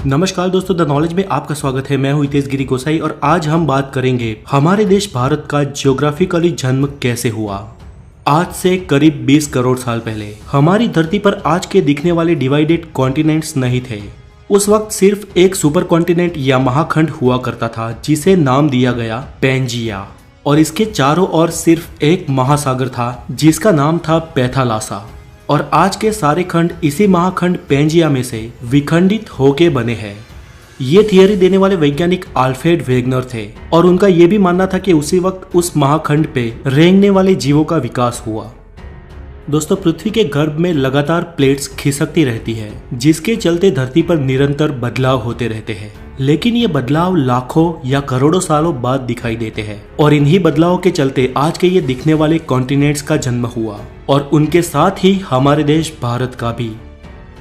नमस्कार दोस्तों, the knowledge में आपका स्वागत है। मैं हूं हितेश गिरी गोसाई और आज हम बात करेंगे हमारे देश भारत का ज्योग्राफिकली जन्म कैसे हुआ। आज से करीब 20 करोड़ साल पहले हमारी धरती पर आज के दिखने वाले डिवाइडेड कॉन्टिनेंट्स नहीं थे। उस वक्त सिर्फ एक सुपर कॉन्टिनेंट या महाखंड हुआ करता था जिसे नाम दिया गया पैंजिया, और इसके चारों ओर सिर्फ एक महासागर था जिसका नाम था पैथालासा। और आज के सारे खंड इसी महाखंड पैंजिया में से विखंडित होके बने हैं। ये थियरी देने वाले वैज्ञानिक आल्फ्रेड वेगनर थे और उनका यह भी मानना था कि उसी वक्त उस महाखंड पे रेंगने वाले जीवों का विकास हुआ। दोस्तों, पृथ्वी के गर्भ में लगातार प्लेट्स खिसकती रहती है जिसके चलते धरती पर निरंतर बदलाव होते रहते हैं, लेकिन ये बदलाव लाखों या करोड़ों सालों बाद दिखाई देते हैं। और इन्हीं बदलावों के चलते आज के ये दिखने वाले कॉन्टिनेंट्स का जन्म हुआ और उनके साथ ही हमारे देश भारत का भी।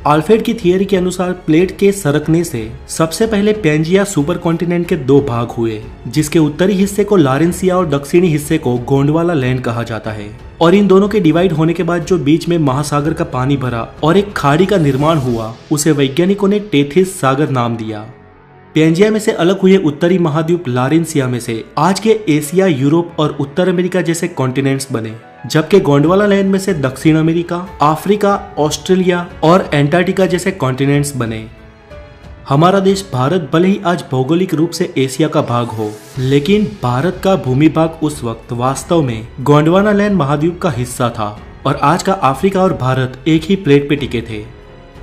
आल्फ्रेड की थियरी के अनुसार प्लेट के सरकने से सबसे पहले पैंजिया सुपर कॉन्टिनेंट के दो भाग हुए, जिसके उत्तरी हिस्से को लारेंसिया और दक्षिणी हिस्से को गोंडवाना लैंड कहा जाता है। और इन दोनों के डिवाइड होने के बाद जो बीच में महासागर का पानी भरा और एक खाड़ी का निर्माण हुआ, उसे वैज्ञानिकों ने टेथिस सागर नाम दिया। पैंजिया में से अलग हुए उत्तरी महाद्वीप लारेंसिया में से आज के एशिया, यूरोप और उत्तर अमेरिका जैसे कॉन्टिनेंट्स बने, जबकि गोंडवाना लैंड में से दक्षिण अमेरिका, अफ्रीका, ऑस्ट्रेलिया और एंटार्क्टिका जैसे कॉन्टिनेंट्स बने। हमारा देश भारत भले ही आज भौगोलिक रूप से एशिया का भाग हो, लेकिन भारत का भूमि भाग उस वक्त वास्तव में गोंडवाना लैंड महाद्वीप का हिस्सा था और आज का अफ्रीका और भारत एक ही प्लेट पे टिके थे।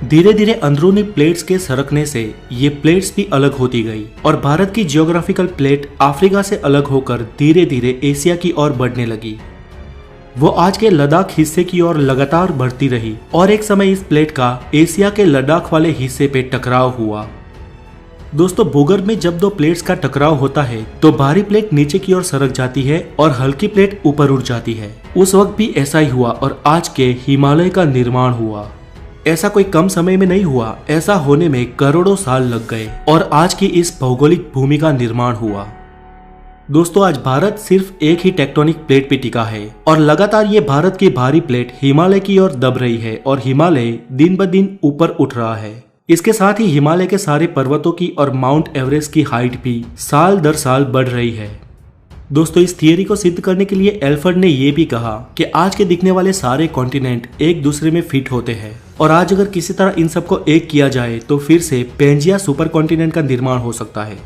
धीरे धीरे अंदरूनी प्लेट्स के सरकने से ये प्लेट्स भी अलग होती गई और भारत की जियोग्राफिकल प्लेट अफ्रीका से अलग होकर धीरे धीरे एशिया की ओर बढ़ने लगी। वो आज के लद्दाख हिस्से की ओर लगातार बढ़ती रही और एक समय इस प्लेट का एशिया के लद्दाख वाले हिस्से पे टकराव हुआ। दोस्तों, भूगर्भ में जब दो प्लेट्स का टकराव होता है तो भारी प्लेट नीचे की ओर सरक जाती है और हल्की प्लेट ऊपर उठ जाती है। उस वक्त भी ऐसा ही हुआ और आज के हिमालय का निर्माण हुआ। ऐसा कोई कम समय में नहीं हुआ, ऐसा होने में करोड़ों साल लग गए और आज की इस भौगोलिक भूमि का निर्माण हुआ। दोस्तों, आज भारत सिर्फ एक ही टेक्टोनिक प्लेट पे टिका है और लगातार ये भारत की भारी प्लेट हिमालय की ओर दब रही है और हिमालय दिन ब दिन ऊपर उठ रहा है। इसके साथ ही हिमालय के सारे पर्वतों की और माउंट एवरेस्ट की हाइट भी साल दर साल बढ़ रही है। दोस्तों, इस थियरी को सिद्ध करने के लिए एल्फ्रेड ने यह भी कहा कि आज के दिखने वाले सारे कॉन्टिनेंट एक दूसरे में फिट होते हैं और आज अगर किसी तरह इन सबको एक किया जाए तो फिर से पैंजिया सुपर कॉन्टिनेंट का निर्माण हो सकता है।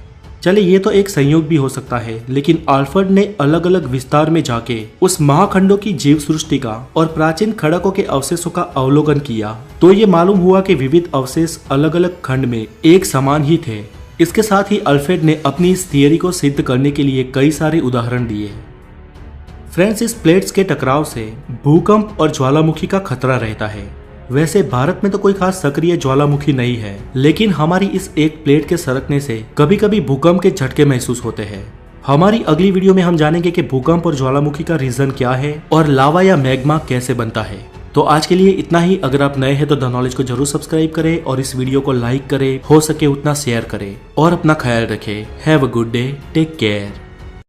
चले, ये तो एक संयोग भी हो सकता है, लेकिन आल्फ्रेड ने अलग अलग विस्तार में जाके उस महाखंडों की जीव सृष्टि का और प्राचीन खड़कों के अवशेषों का अवलोकन किया तो ये मालूम हुआ कि विविध अवशेष अलग अलग खंड में एक समान ही थे। इसके साथ ही आल्फ्रेड ने अपनी इस थियरी को सिद्ध करने के लिए कई सारे उदाहरण दिए। फ्रेंड्स, इस प्लेट्स के टकराव से भूकंप और ज्वालामुखी का खतरा रहता है। वैसे भारत में तो कोई खास सक्रिय ज्वालामुखी नहीं है, लेकिन हमारी इस एक प्लेट के सरकने से कभी कभी भूकंप के झटके महसूस होते हैं। हमारी अगली वीडियो में हम जानेंगे कि भूकंप और ज्वालामुखी का रीजन क्या है और लावा या मैग्मा कैसे बनता है। तो आज के लिए इतना ही। अगर आप नए हैं तो द नॉलेज को जरूर सब्सक्राइब करें और इस वीडियो को लाइक करें, हो सके उतना शेयर करें और अपना ख्याल रखें। Have a good day, take care.